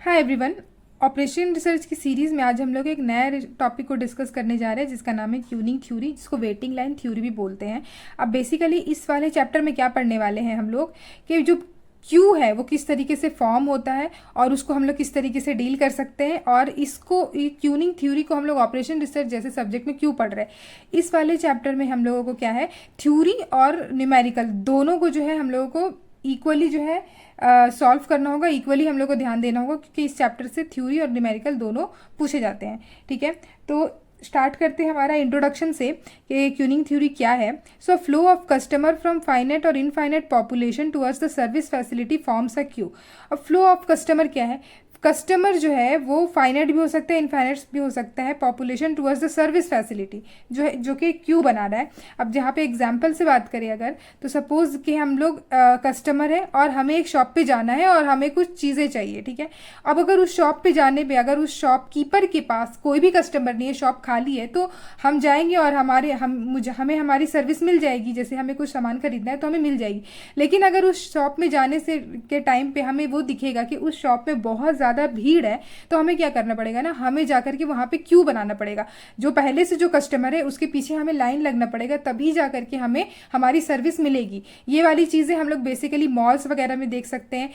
Hi everyone. Operation research की series में आज हम लोग एक नया टॉपिक को डिस्कस करने जा रहे हैं जिसका नाम है ट्यूनिंग थ्योरी, जिसको वेटिंग लाइन थ्योरी भी बोलते हैं। अब बेसिकली इस वाले चैप्टर में क्या पढ़ने वाले हैं हम लोग कि जो क्यू है वो किस तरीके से फॉर्म होता है और उसको हम लोग किस तरीके से डील कर सकते हैं, और इसको ट्यूनिंग थ्योरी को हम लोग ऑपरेशन रिसर्च जैसे सब्जेक्ट में क्यों पढ़ रहे हैं। इस वाले चैप्टर में हम लोगों को क्या है, थ्योरी और न्यूमेरिकल दोनों को जो है हम लोगों को इक्वली जो है सॉल्व करना होगा, इक्वली हम लोग को ध्यान देना होगा, क्योंकि इस चैप्टर से थ्योरी और न्यूमेरिकल दोनों पूछे जाते हैं। ठीक है, तो स्टार्ट करते हैं हमारा इंट्रोडक्शन से कि ट्यूनिंग थ्योरी क्या है। So flow of customer from finite और infinite population towards the service facility forms a queue. अब फ्लो ऑफ कस्टमर क्या है, कस्टमर जो है वो फाइनाइट भी हो सकता है, इनफाइनाइट भी हो सकता है, population towards the service facility जो है, जो कि क्यू बना रहा है। अब जहाँ पे एग्जांपल से बात करें अगर, तो सपोज कि हम लोग कस्टमर है और हमें एक शॉप पे जाना है और हमें कुछ चीज़ें चाहिए। ठीक है, अब अगर उस शॉप पे जाने पे अगर उस शॉपकीपर के पास कोई भी कस्टमर नहीं है, शॉप खाली है, तो हम जाएंगे और हमें हमारी सर्विस मिल जाएगी। जैसे हमें कुछ सामान खरीदना है तो हमें मिल जाएगी। लेकिन अगर उस शॉप में जाने से के टाइम पे हमें वो दिखेगा कि उस शॉप में बहुत ज़्यादा भीड़ है, तो हमें क्या करना पड़ेगा ना, हमें जाकर के वहाँ पे क्यू बनाना पड़ेगा। जो पहले से जो कस्टमर है उसके पीछे हमें लाइन लगना पड़ेगा, तभी जाकर के हमें हमारी सर्विस मिलेगी। ये वाली चीज़ें हम लोग बेसिकली मॉल्स वगैरह में देख सकते हैं,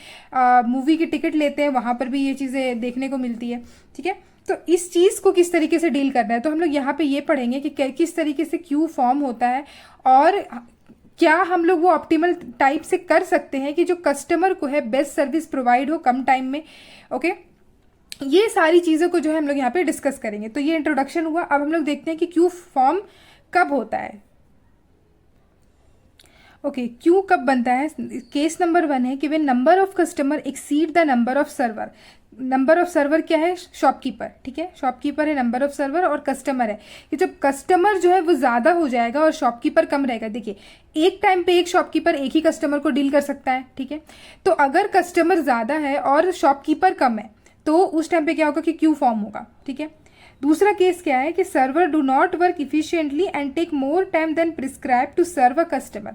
मूवी की टिकट लेते हैं वहाँ पर भी ये चीज़ें देखने को मिलती है। ठीक है, तो इस चीज़ को किस तरीके से डील करना है, तो हम लोग यहाँ पे ये पढ़ेंगे कि किस तरीके से क्यू फॉर्म होता है और क्या हम लोग वो ऑप्टिमल टाइप से कर सकते हैं कि जो कस्टमर को है बेस्ट सर्विस प्रोवाइड हो कम टाइम में। ओके, ये सारी चीज़ों को जो है हम लोग यहाँ पे डिस्कस करेंगे। तो ये इंट्रोडक्शन हुआ। अब हम लोग देखते हैं कि क्यू फॉर्म कब होता है। ओके, क्यू कब बनता है। केस नंबर 1 है कि वे number of customer exceed the number of server. Number of server क्या है, शॉपकीपर। ठीक है, शॉपकीपर है नंबर ऑफ सर्वर, और कस्टमर है कि जब कस्टमर जो है वो ज़्यादा हो जाएगा और शॉपकीपर कम रहेगा। देखिए, एक टाइम पे एक शॉपकीपर एक ही कस्टमर को डील कर सकता है। ठीक है, तो अगर कस्टमर ज़्यादा है और शॉपकीपर कम है तो उस टाइम पे क्या होगा कि क्यू फॉर्म होगा। ठीक है, दूसरा केस क्या है कि server do not work efficiently and take more time than prescribe to serve a customer.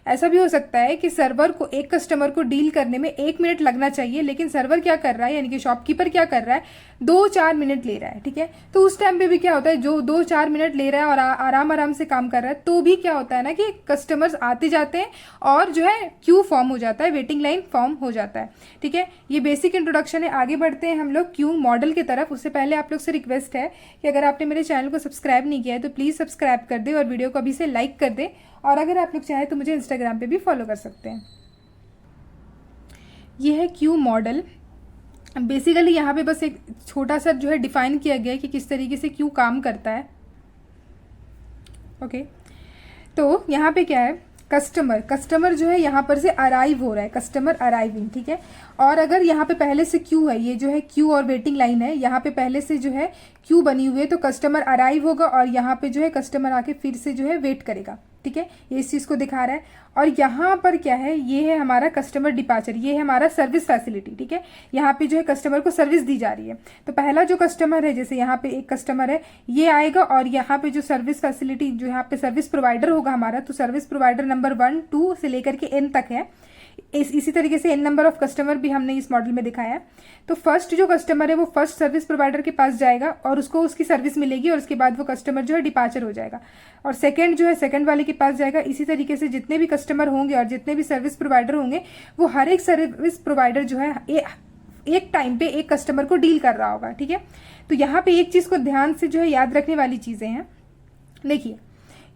ऐसा भी हो सकता है कि सर्वर को एक कस्टमर को डील करने में 1 मिनट लगना चाहिए, लेकिन सर्वर क्या कर रहा है, यानी कि शॉपकीपर क्या कर रहा है, 2-4 मिनट ले रहा है। ठीक है, तो उस टाइम पे भी क्या होता है, जो 2-4 मिनट ले रहा है और आराम आराम से काम कर रहा है, तो भी क्या होता है ना कि कस्टमर्स आते जाते हैं और जो है क्यू फॉर्म हो जाता है, वेटिंग लाइन फॉर्म हो जाता है। ठीक है, ये बेसिक इंट्रोडक्शन है। आगे बढ़ते हैं हम लोग क्यू मॉडल की तरफ। उससे पहले आप लोग से रिक्वेस्ट है कि अगर आपने मेरे चैनल को सब्सक्राइब नहीं किया है तो प्लीज़ सब्सक्राइब कर दे और वीडियो को अभी से लाइक कर दे, और अगर आप लोग चाहें तो मुझे इंस्टाग्राम पे भी फॉलो कर सकते हैं। ये है क्यू मॉडल। बेसिकली यहाँ पे बस एक छोटा सा जो है डिफाइन किया गया है कि किस तरीके से क्यू काम करता है। ओके, तो यहाँ पे क्या है, कस्टमर जो है यहाँ पर से अराइव हो रहा है, कस्टमर अराइविंग। ठीक है, और अगर यहाँ पे पहले से क्यू है, ये जो है क्यू और वेटिंग लाइन है, यहाँ पे पहले से जो है क्यू बनी हुई है, तो कस्टमर अराइव होगा और यहाँ पे जो है कस्टमर आके फिर से जो है वेट करेगा। ठीक है, ये इस चीज़ को दिखा रहा है। और यहाँ पर क्या है, ये है हमारा कस्टमर डिपार्चर, ये है हमारा सर्विस फैसिलिटी। ठीक है, यहाँ पे जो है कस्टमर को सर्विस दी जा रही है। तो पहला जो कस्टमर है, जैसे यहाँ पे एक कस्टमर है, ये आएगा और यहाँ पे जो सर्विस फैसिलिटी, जो यहाँ पे सर्विस प्रोवाइडर होगा हमारा, तो सर्विस प्रोवाइडर नंबर 1, 2 से लेकर के n तक है। इसी तरीके से n नंबर ऑफ कस्टमर भी हमने इस मॉडल में दिखाया है। तो फर्स्ट जो कस्टमर है वो फर्स्ट सर्विस प्रोवाइडर के पास जाएगा और उसको उसकी सर्विस मिलेगी, और उसके बाद वो कस्टमर जो है डिपार्चर हो जाएगा। और सेकंड जो है सेकंड वाले के पास जाएगा। इसी तरीके से जितने भी कस्टमर होंगे और जितने भी सर्विस प्रोवाइडर होंगे, वो हर एक सर्विस प्रोवाइडर जो है एक टाइम पे एक कस्टमर को डील कर रहा होगा। ठीक है, तो यहाँ पे एक चीज़ को ध्यान से जो है याद रखने वाली चीज़ें हैं। देखिए,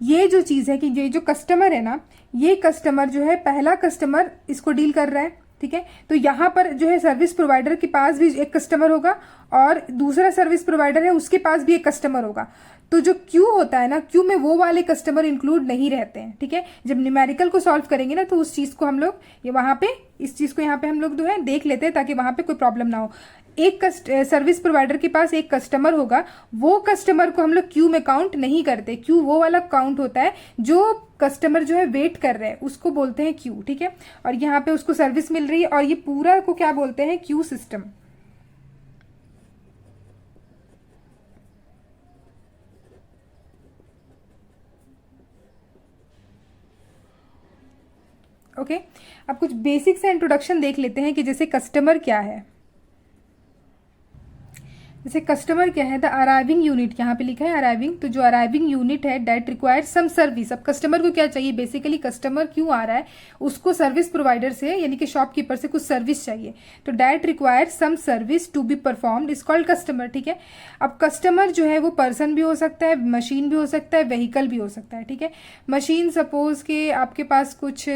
ये जो चीज़ है कि ये जो कस्टमर है ना, ये कस्टमर जो है पहला कस्टमर इसको डील कर रहा है। ठीक है, तो यहाँ पर जो है सर्विस प्रोवाइडर के पास भी एक कस्टमर होगा और दूसरा सर्विस प्रोवाइडर है उसके पास भी एक कस्टमर होगा। तो जो क्यू होता है ना, क्यू में वो वाले कस्टमर इंक्लूड नहीं रहते हैं। ठीक है, जब न्यूमेरिकल को सॉल्व करेंगे ना, तो उस चीज़ को हम लोग ये वहाँ पे, इस चीज़ को यहाँ पे हम लोग जो है देख लेते हैं ताकि वहाँ पे कोई प्रॉब्लम ना हो। एक सर्विस प्रोवाइडर के पास एक कस्टमर होगा, वो कस्टमर को हम लोग क्यू में काउंट नहीं करते। क्यू वो वाला काउंट होता है जो कस्टमर जो है वेट कर रहे हैं, उसको बोलते हैं क्यू। ठीक है, और यहाँ पे उसको सर्विस मिल रही है, और ये पूरा को क्या बोलते हैं, क्यू सिस्टम। ओके, अब कुछ बेसिक से इंट्रोडक्शन देख लेते हैं कि जैसे कस्टमर क्या है। जैसे कस्टमर क्या है, द अराइविंग यूनिट, यहाँ पे लिखा है अराइविंग, तो जो अराइविंग यूनिट है दैट रिक्वायर सम सर्विस। अब कस्टमर को क्या चाहिए, बेसिकली कस्टमर क्यों आ रहा है, उसको सर्विस प्रोवाइडर से यानी कि शॉपकीपर से कुछ सर्विस चाहिए, तो that require some service to be performed is called customer. ठीक है, अब कस्टमर जो है वो पर्सन भी हो सकता है, मशीन भी हो सकता है, व्हीकल भी हो सकता है। ठीक है, मशीन सपोज के आपके पास कुछ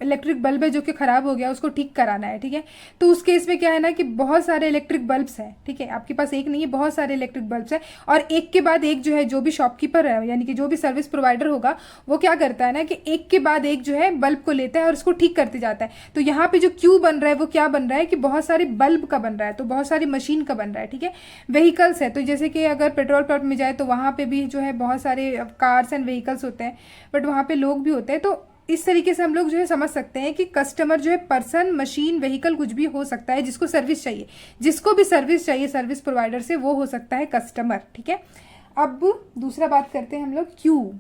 इलेक्ट्रिक बल्ब है जो कि खराब हो गया, उसको ठीक कराना है। ठीक है, तो उस केस में क्या है ना कि बहुत सारे इलेक्ट्रिक बल्ब्स हैं। ठीक है, आपके पास एक नहीं है, बहुत सारे इलेक्ट्रिक बल्ब्स हैं, और एक के बाद एक जो है, जो भी शॉपकीपर है यानी कि जो भी सर्विस प्रोवाइडर होगा वो क्या करता है ना कि एक के बाद एक जो है बल्ब को लेता है और उसको ठीक करते जाता है। तो यहाँ पे जो क्यू बन रहा है वो क्या बन रहा है कि बहुत सारे बल्ब का बन रहा है, तो बहुत सारी मशीन का बन रहा है। ठीक है, व्हीकल्स है, तो जैसे कि अगर पेट्रोल पंप में जाए तो वहाँ पे भी जो है बहुत सारे कार्स एंड व्हीकल्स होते हैं, बट वहाँ पे लोग भी होते हैं। तो इस तरीके से हम लोग जो है समझ सकते हैं कि कस्टमर जो है पर्सन, मशीन, व्हीकल कुछ भी हो सकता है जिसको सर्विस चाहिए, जिसको भी सर्विस चाहिए सर्विस प्रोवाइडर से, वो हो सकता है कस्टमर। ठीक है, अब दूसरा बात करते हैं हम लोग क्यू।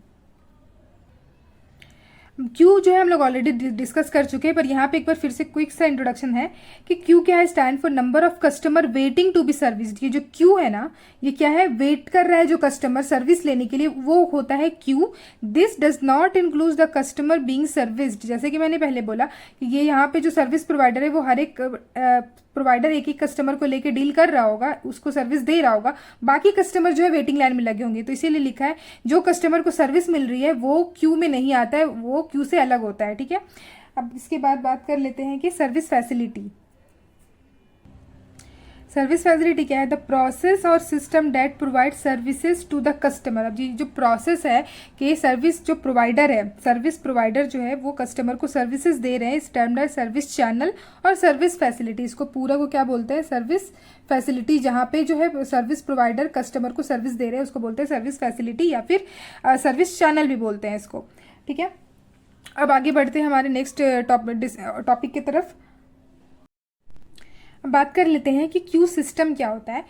क्यू जो है हम लोग ऑलरेडी डिस्कस कर चुके हैं, पर यहाँ पे एक बार फिर से क्विक सा इंट्रोडक्शन है कि क्यू क्या है, stand for number of customer waiting to be serviced. ये जो क्यू है ना, ये क्या है, वेट कर रहा है जो कस्टमर सर्विस लेने के लिए, वो होता है Q. This does not include the customer being serviced. जैसे कि मैंने पहले बोला कि ये यहाँ पे जो सर्विस प्रोवाइडर है वो हर एक प्रोवाइडर एक एक कस्टमर को लेके डील कर रहा होगा, उसको सर्विस दे रहा होगा, बाकी कस्टमर जो है वेटिंग लाइन में लगे होंगे। तो इसीलिए लिखा है जो कस्टमर को सर्विस मिल रही है वो क्यू में नहीं आता है, वो क्यू से अलग होता है। ठीक है, अब इसके बाद बात कर लेते हैं कि सर्विस फैसिलिटी। सर्विस फैसिलिटी क्या है, द प्रोसेस और system that provide services to the customer. अब जी जो प्रोसेस है कि सर्विस जो प्रोवाइडर है, सर्विस प्रोवाइडर जो है वो कस्टमर को सर्विसेज दे रहे हैं, स्टैंडर्ड सर्विस चैनल और सर्विस फैसिलिटी, इसको पूरा को क्या बोलते हैं, सर्विस फैसिलिटी। जहाँ पे जो है सर्विस प्रोवाइडर कस्टमर को सर्विस दे रहे हैं उसको बोलते हैं सर्विस फैसिलिटी, या फिर सर्विस चैनल भी बोलते हैं इसको। ठीक है, अब आगे बढ़ते हैं हमारे नेक्स्ट टॉपिक की तरफ। बात कर लेते हैं कि क्यू सिस्टम क्या होता है।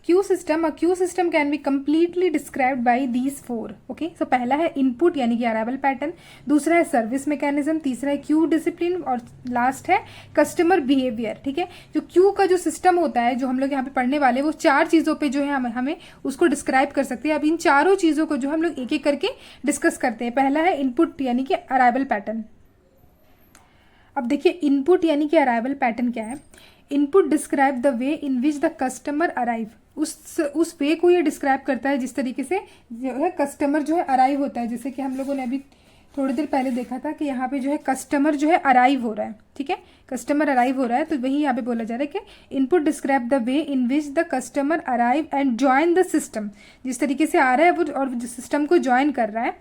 Queue system can be completely described by these four. Okay, so पहला है इनपुट यानी कि अराइवल पैटर्न, दूसरा है सर्विस मैकेनिज्म, तीसरा है क्यू डिसिप्लिन, और लास्ट है कस्टमर बिहेवियर। ठीक है, जो क्यू का जो सिस्टम होता है जो हम लोग यहाँ पे पढ़ने वाले, वो चार चीज़ों पे जो है हमें उसको डिस्क्राइब कर सकते हैं। अब इन चारों चीज़ों को जो हम लोग एक एक करके डिस्कस करते हैं। पहला है इनपुट यानी कि अराइवल पैटर्न। अब देखिए इनपुट यानी कि अराइवल पैटर्न क्या है। Input describe the way in which the customer arrive. उस वे को ये डिस्क्राइब करता है जिस तरीके से जो है कस्टमर जो है अराइव होता है। जैसे कि हम लोगों ने अभी थोड़ी देर पहले देखा था कि यहाँ पे जो है कस्टमर जो है अराइव हो रहा है। ठीक है, कस्टमर अराइव हो रहा है, तो वही यहाँ पे बोला जा रहा है कि input describe the way in which the customer arrive and join the system. जिस तरीके से आ रहा है वो और सिस्टम को ज्वाइन कर रहा है।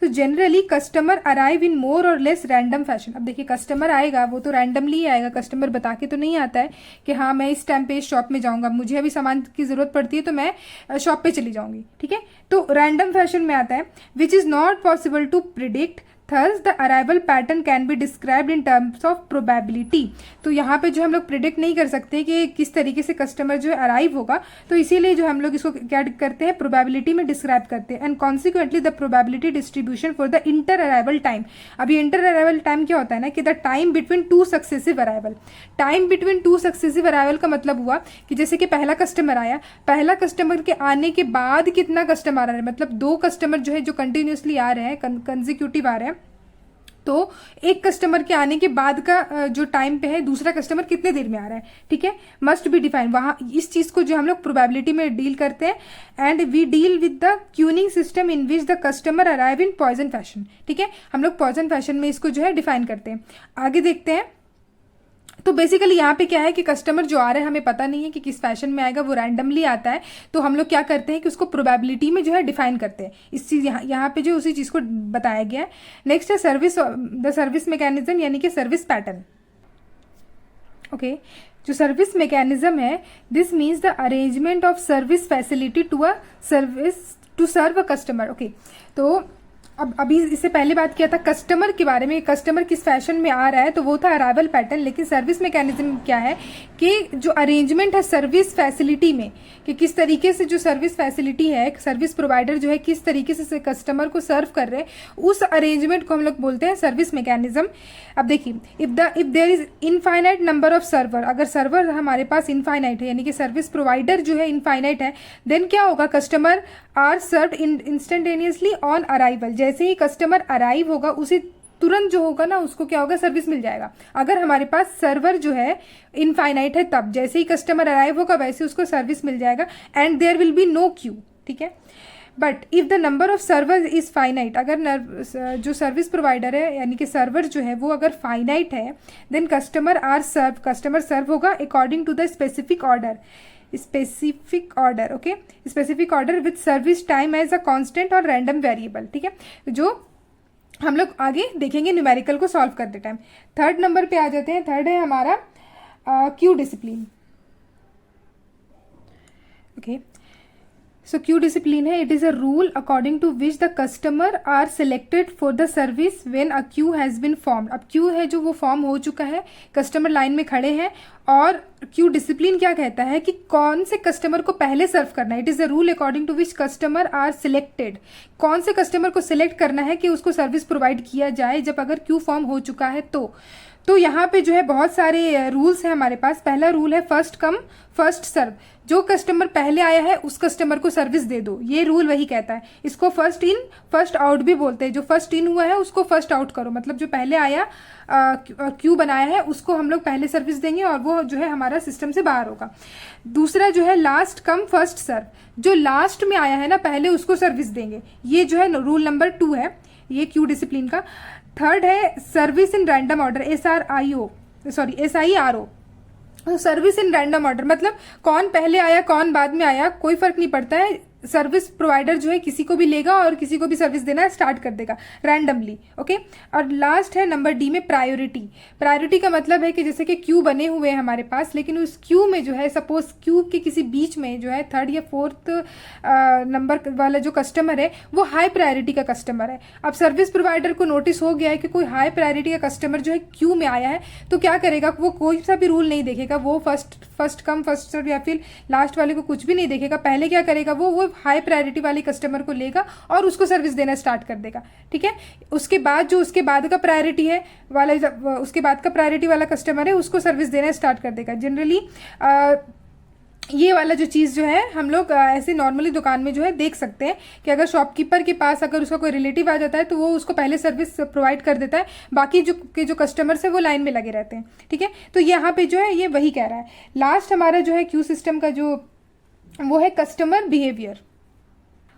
तो जनरली कस्टमर अराइव इन मोर और लेस रैंडम फैशन। अब देखिए कस्टमर आएगा वो तो रैंडमली आएगा, कस्टमर बता के तो नहीं आता है कि हाँ मैं इस टाइम पे इस शॉप में जाऊंगा, मुझे अभी सामान की जरूरत पड़ती है तो मैं शॉप पे चली जाऊंगी। ठीक है, तो रैंडम फैशन में आता है, which is not possible to predict. Thus the arrival pattern can be described in terms of probability. तो यहाँ पे जो हम लोग प्रिडिक्ट नहीं कर सकते कि किस तरीके से कस्टमर जो है अराइव होगा, तो इसीलिए जो हम लोग इसको क्या करते हैं, प्रोबेबिलिटी में डिस्क्राइब करते हैं। And consequently the probability distribution for the inter arrival time. अभी इंटर अराइवल टाइम क्या होता है ना कि the time between two successive arrival. Time between two successive arrival का मतलब हुआ कि जैसे कि पहला कस्टमर आया, पहला कस्टमर के आने के बाद कितना कस्टमर आ रहा है, मतलब दो कस्टमर जो है जो कंटिन्यूसली आ रहे हैं, कंसेक्यूटिव आ रहे हैं, तो एक कस्टमर के आने के बाद का जो टाइम पे है दूसरा कस्टमर कितने देर में आ रहा है। ठीक है, मस्ट बी डिफाइन। वहाँ इस चीज़ को जो हम लोग प्रोबेबिलिटी में डील करते हैं। And we deal with the tuning system in which the customer arrive in Poisson fashion. ठीक है, हम लोग पॉइजन फैशन में इसको जो है डिफाइन करते हैं। आगे देखते हैं। तो बेसिकली यहाँ पे क्या है कि कस्टमर जो आ रहा है हमें पता नहीं है कि किस फैशन में आएगा, वो रैंडमली आता है, तो हम लोग क्या करते हैं कि उसको प्रोबेबिलिटी में जो है डिफाइन करते हैं। इस चीज़ यहाँ पे जो उसी चीज़ को बताया गया है। नेक्स्ट है सर्विस, द सर्विस मैकेनिज्म यानी कि सर्विस पैटर्न। ओके, जो सर्विस मैकेनिज्म है, this means the arrangement of service facility to a service to serve a customer. Okay, तो अब अभी इससे पहले बात किया था कस्टमर के बारे में, कस्टमर किस फैशन में आ रहा है, तो वो था अराइवल पैटर्न। लेकिन सर्विस मैकेनिज्म क्या है कि जो अरेंजमेंट है सर्विस फैसिलिटी में, कि किस तरीके से जो सर्विस फैसिलिटी है, सर्विस प्रोवाइडर जो है किस तरीके से कस्टमर को सर्व कर रहे हैं, उस अरेंजमेंट को हम लोग बोलते हैं सर्विस मैकेनिज्म। अब देखिए, if there is infinite number of server, अगर सर्वर हमारे पास इनफाइनाइट है यानी कि सर्विस प्रोवाइडर जो है इनफाइनाइट है, देन क्या होगा, customer are served instantaneously on arrival. जैसे ही कस्टमर अराइव होगा उसी तुरंत जो होगा ना उसको क्या होगा, सर्विस मिल जाएगा। अगर हमारे पास सर्वर जो है इनफाइनाइट है तब जैसे ही कस्टमर अराइव होगा वैसे उसको सर्विस मिल जाएगा, and there will be no queue, ठीक है। But if the number of server is finite, अगर जो सर्विस प्रोवाइडर है यानी कि सर्वर जो है वो अगर फाइनाइट है, देन कस्टमर सर्व होगा according to the specific order, okay, specific order with service time as a constant और रैंडम वेरिएबल, ठीक है, जो हम लोग आगे देखेंगे न्यूमेरिकल को सॉल्व करते टाइम। थर्ड नंबर पे आ जाते हैं। थर्ड है हमारा queue discipline, okay. So queue discipline है, it is a rule according to which the customer are selected for the service when a queue has been formed. अब queue है जो वो फॉर्म हो चुका है, कस्टमर लाइन में खड़े हैं, और क्यू डिसिप्लिन क्या कहता है कि कौन से कस्टमर को पहले सर्व करना है। It is a rule according to which customer are selected, कौन से कस्टमर को सिलेक्ट करना है कि उसको सर्विस प्रोवाइड किया जाए जब अगर क्यू फॉर्म हो चुका है तो यहाँ पे जो है बहुत सारे रूल्स हैं हमारे पास। पहला रूल है फर्स्ट कम फर्स्ट सर्व, जो कस्टमर पहले आया है उस कस्टमर को सर्विस दे दो, ये रूल वही कहता है। इसको फर्स्ट इन फर्स्ट आउट भी बोलते हैं, जो फर्स्ट इन हुआ है उसको फर्स्ट आउट करो, मतलब जो पहले आया क्यू बनाया है उसको हम लोग पहले सर्विस देंगे और वो जो है हमारा सिस्टम से बाहर होगा। दूसरा जो है लास्ट कम फर्स्ट सर्व, जो लास्ट में आया है ना पहले उसको सर्विस देंगे, ये जो है रूल नंबर 2 है ये क्यू डिसिप्लिन का। थर्ड है service in random order, SIRO, service in random order, मतलब कौन पहले आया कौन बाद में आया कोई फर्क नहीं पड़ता है, सर्विस प्रोवाइडर जो है किसी को भी लेगा और किसी को भी सर्विस देना स्टार्ट कर देगा रैंडमली, ओके। और लास्ट है नंबर डी में प्रायोरिटी का मतलब है कि जैसे कि क्यू बने हुए हैं हमारे पास, लेकिन उस क्यू में जो है सपोज क्यू के किसी बीच में जो है थर्ड या फोर्थ नंबर वाला जो कस्टमर है वो हाई प्रायोरिटी का कस्टमर है। अब सर्विस प्रोवाइडर को नोटिस हो गया है कि कोई हाई प्रायोरिटी का कस्टमर जो है क्यू में आया है, तो क्या करेगा, वो कोई सा भी रूल नहीं देखेगा, वो फर्स्ट कम फर्स्ट सर्व या फिर लास्ट वाले को कुछ भी नहीं देखेगा। पहले क्या करेगा, वो हाई प्रायोरिटी वाले कस्टमर को लेगा और उसको सर्विस देना स्टार्ट कर देगा, ठीक है। उसके बाद जो उसके बाद का प्रायोरिटी है वाला, उसके बाद का प्रायोरिटी वाला कस्टमर है उसको सर्विस देना स्टार्ट कर देगा। जनरली ये वाला जो चीज़ जो है हम लोग ऐसे नॉर्मली दुकान में जो है देख सकते हैं कि अगर शॉपकीपर के पास अगर उसका कोई रिलेटिव आ जाता है तो वो उसको पहले सर्विस प्रोवाइड कर देता है, बाकी जो कस्टमर्स है वो लाइन में लगे रहते हैं, ठीक है। तो यहाँ पे जो है ये वही कह रहा है। लास्ट हमारा जो है क्यू सिस्टम का जो वो है customer behaviour,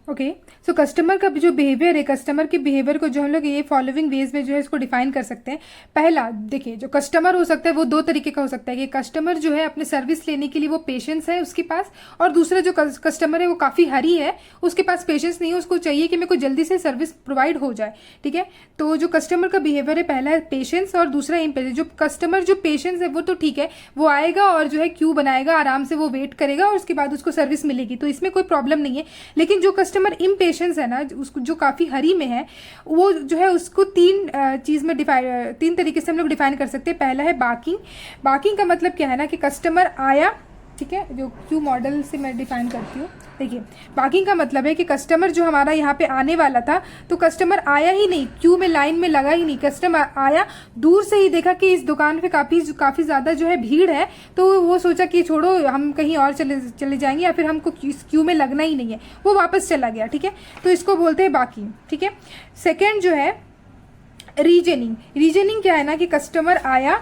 okay. So customer का जो बिहेवियर है, कस्टमर के बिहेवियर को जो हम लोग ये फॉलोइंग वेज में जो है इसको डिफाइन कर सकते हैं। पहला देखिए, जो कस्टमर हो सकता है वो 2 तरीके का हो सकता है कि कस्टमर जो है अपने सर्विस लेने के लिए वो पेशेंस है उसके पास, और दूसरा जो कस्टमर है वो काफ़ी हरी है, उसके पास पेशेंस नहीं है, उसको चाहिए कि मेरे को जल्दी से सर्विस प्रोवाइड हो जाए, ठीक है। तो जो कस्टमर का बिहेवियर है पहला है पेशेंस और दूसरा इम्पेशेंस। जो कस्टमर जो पेशेंस है वो तो ठीक है, वो आएगा और जो है क्यू बनाएगा, आराम से वो वेट करेगा और उसके बाद उसको सर्विस मिलेगी, तो इसमें कोई प्रॉब्लम नहीं है। लेकिन जो कस्टमर पेशेंस है ना, उसको जो काफ़ी हरी में है, वो जो है उसको 3 तरीके से हम लोग डिफाइन कर सकते हैं। पहला है बाकिंग का मतलब क्या है ना कि कस्टमर आया, ठीक है, जो क्यू मॉडल से मैं डिफाइन करती हूँ। देखिए, बाकिंग का मतलब है कि कस्टमर जो हमारा यहाँ पे आने वाला था तो कस्टमर आया ही नहीं, क्यू में लाइन में लगा ही नहीं, कस्टमर आया, दूर से ही देखा कि इस दुकान पे काफ़ी ज़्यादा जो है भीड़ है, तो वो सोचा कि छोड़ो हम कहीं और चले जाएंगे या फिर हमको क्यू में लगना ही नहीं है, वो वापस चला गया, ठीक है। तो इसको बोलते हैं बाकिंग, ठीक है। सेकेंड जो है रीजनिंग क्या है ना कि कस्टमर आया,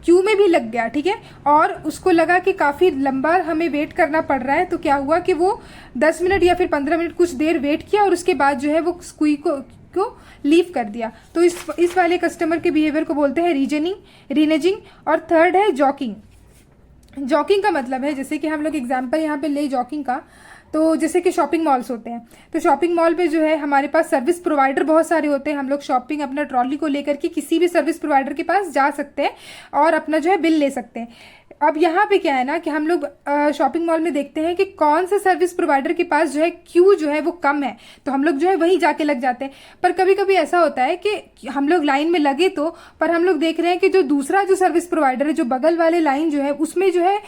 क्यू में भी लग गया, ठीक है, और उसको लगा कि काफ़ी लंबा हमें वेट करना पड़ रहा है, तो क्या हुआ कि वो 10 मिनट या फिर 15 मिनट कुछ देर वेट किया और उसके बाद जो है वो क्यू को लीव कर दिया। तो इस वाले कस्टमर के बिहेवियर को बोलते हैं रीनेजिंग। और थर्ड है जॉकिंग का मतलब है, जैसे कि हम लोग एग्जाम्पल यहाँ पे ले जॉकिंग का, तो जैसे कि शॉपिंग मॉल्स होते हैं, तो शॉपिंग मॉल पे जो है हमारे पास सर्विस प्रोवाइडर बहुत सारे होते हैं। हम लोग शॉपिंग अपना ट्रॉली को लेकर के किसी भी सर्विस प्रोवाइडर के पास जा सकते हैं और अपना जो है बिल ले सकते हैं। अब यहाँ पे क्या है ना कि हम लोग शॉपिंग मॉल में देखते हैं कि कौन से सर्विस प्रोवाइडर के पास जो है क्यू जो है वो कम है, तो हम लोग जो है वहीं जाके लग जाते हैं। पर कभी कभी ऐसा होता है कि हम लोग लाइन में लगे तो, पर हम लोग देख रहे हैं कि जो दूसरा जो सर्विस प्रोवाइडर है, जो बगल वाले लाइन जो है उसमें जो है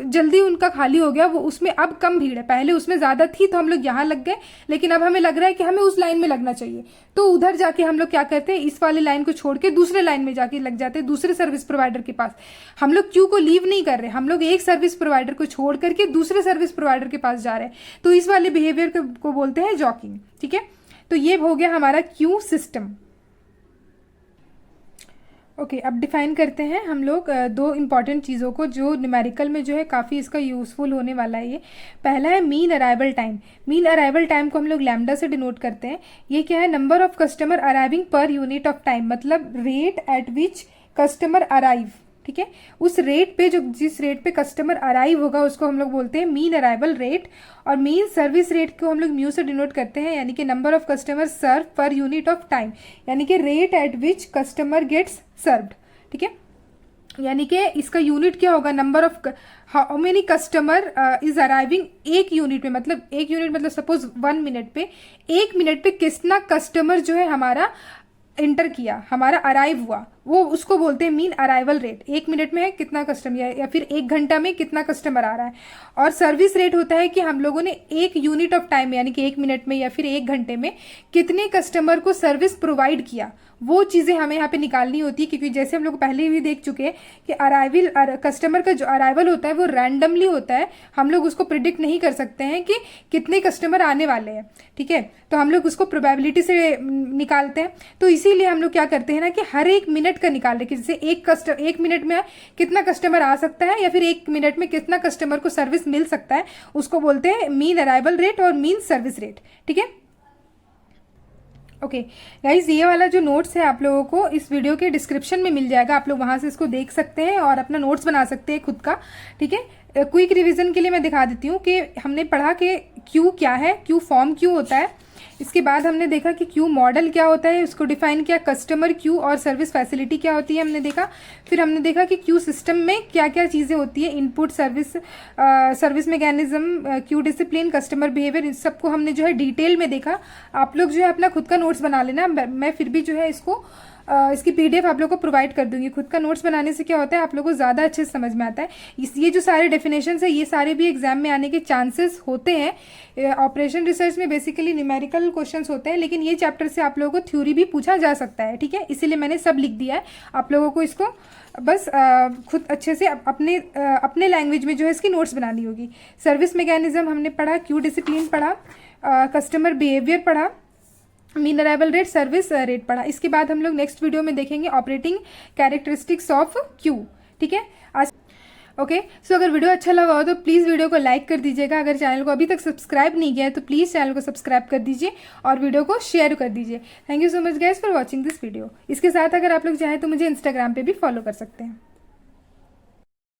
जल्दी उनका खाली हो गया, वो उसमें अब कम भीड़ है। पहले उसमें ज्यादा थी तो हम लोग यहाँ लग गए, लेकिन अब हमें लग रहा है कि हमें उस लाइन में लगना चाहिए, तो उधर जाके हम लोग क्या करते हैं, इस वाले लाइन को छोड़ के दूसरे लाइन में जाके लग जाते हैं, दूसरे सर्विस प्रोवाइडर के पास। हम लोग क्यू को लीव नहीं कर रहे, हम लोग एक सर्विस प्रोवाइडर को छोड़ करके दूसरे सर्विस प्रोवाइडर के पास जा रहे हैं, तो इस वाले बिहेवियर को बोलते हैं जॉकिंग। ठीक है, तो ये हो गया हमारा क्यू सिस्टम। ओके, अब डिफाइन करते हैं हम लोग दो इंपॉर्टेंट चीज़ों को जो न्यूमेरिकल में जो है काफ़ी इसका यूजफुल होने वाला है। ये पहला है mean arrival time. Mean arrival time को हम लोग लैम्डा से डिनोट करते हैं। ये क्या है, number of customer arriving per unit of time, मतलब rate at which customer arrive. ठीक है, उस रेट पे, जो जिस रेट पे कस्टमर अराइव होगा उसको हम लोग बोलते हैं मीन अराइवल रेट। और मीन सर्विस रेट को हम लोग म्यू से डिनोट करते हैं, यानी कि नंबर ऑफ कस्टमर सर्व पर यूनिट ऑफ टाइम, यानी कि rate at which customer gets served. ठीक है, यानी कि इसका यूनिट क्या होगा, number of how many customer is arriving एक यूनिट में, मतलब एक यूनिट मतलब सपोज 1 मिनट पे, 1 मिनट पे कितना कस्टमर जो है हमारा इंटर किया, हमारा अराइव हुआ, वो उसको बोलते हैं मीन अराइवल रेट। 1 मिनट में है कितना कस्टमर, या फिर 1 घंटा में कितना कस्टमर आ रहा है। और सर्विस रेट होता है कि हम लोगों ने 1 यूनिट ऑफ टाइम में, यानी कि 1 मिनट में या फिर 1 घंटे में कितने कस्टमर को सर्विस प्रोवाइड किया, वो चीज़ें हमें यहाँ पे निकालनी होती है। क्योंकि जैसे हम लोग पहले भी देख चुके हैं कि अराइवल, कस्टमर का जो अराइवल होता है वो रैंडमली होता है, हम लोग उसको प्रिडिक्ट नहीं कर सकते हैं कि कितने कस्टमर आने वाले हैं। ठीक है, तो हम लोग उसको प्रोबेबिलिटी से निकालते हैं। तो इसीलिए हम लोग क्या करते हैं ना कि हर 1 मिनट का निकाल रहे, कि जैसे 1 मिनट में कितना कस्टमर आ सकता है या फिर 1 मिनट में कितना कस्टमर को सर्विस मिल सकता है, उसको बोलते हैं मीन अराइवल रेट और मीन सर्विस रेट। ठीक है, ओके गाइज, ये वाला जो नोट्स है आप लोगों को इस वीडियो के डिस्क्रिप्शन में मिल जाएगा, आप लोग वहां से इसको देख सकते हैं और अपना नोट्स बना सकते हैं खुद का। ठीक है, क्विक रिवीजन के लिए मैं दिखा देती हूँ कि हमने पढ़ा कि क्यू क्या है, क्यू फॉर्म क्यू होता है। इसके बाद हमने देखा कि क्यू मॉडल क्या होता है, उसको डिफाइन किया। कस्टमर क्यू और सर्विस फैसिलिटी क्या होती है हमने देखा। फिर हमने देखा कि क्यू सिस्टम में क्या क्या चीज़ें होती है, input, service mechanism, queue discipline, customer behaviour, इन सबको हमने जो है डिटेल में देखा। आप लोग जो है अपना खुद का नोट्स बना लेना, मैं फिर भी जो है इसकी PDF आप लोग को प्रोवाइड कर दूंगी। खुद का नोट्स बनाने से क्या होता है, आप लोगों को ज़्यादा अच्छे से समझ में आता है। ये जो सारे डेफिनेशंस है ये सारे भी एग्जाम में आने के चांसेस होते हैं। ऑपरेशन रिसर्च में बेसिकली न्यूमेरिकल क्वेश्चंस होते हैं, लेकिन ये चैप्टर से आप लोगों को थ्योरी भी पूछा जा सकता है। ठीक है, इसीलिए मैंने सब लिख दिया है, आप लोगों को इसको बस खुद अच्छे से अपने लैंग्वेज में जो है इसकी नोट्स बनानी होगी। सर्विस मैकेनिज्म हमने पढ़ा, क्यू डिसिप्लिन पढ़ा, कस्टमर बिहेवियर पढ़ा, mean arrival rate, service rate पढ़ा। इसके बाद हम लोग नेक्स्ट वीडियो में देखेंगे ऑपरेटिंग कैरेक्टरिस्टिक्स ऑफ क्यू। ठीक है, आज ओके। सो अगर वीडियो अच्छा लगा हो तो प्लीज़ वीडियो को लाइक कर दीजिएगा। अगर चैनल को अभी तक सब्सक्राइब नहीं किया है तो प्लीज़ चैनल को सब्सक्राइब कर दीजिए और वीडियो को शेयर कर दीजिए। Thank you so much guys for watching this video. इसके साथ अगर आप लोग चाहें तो मुझे इंस्टाग्राम पे भी फॉलो कर सकते हैं।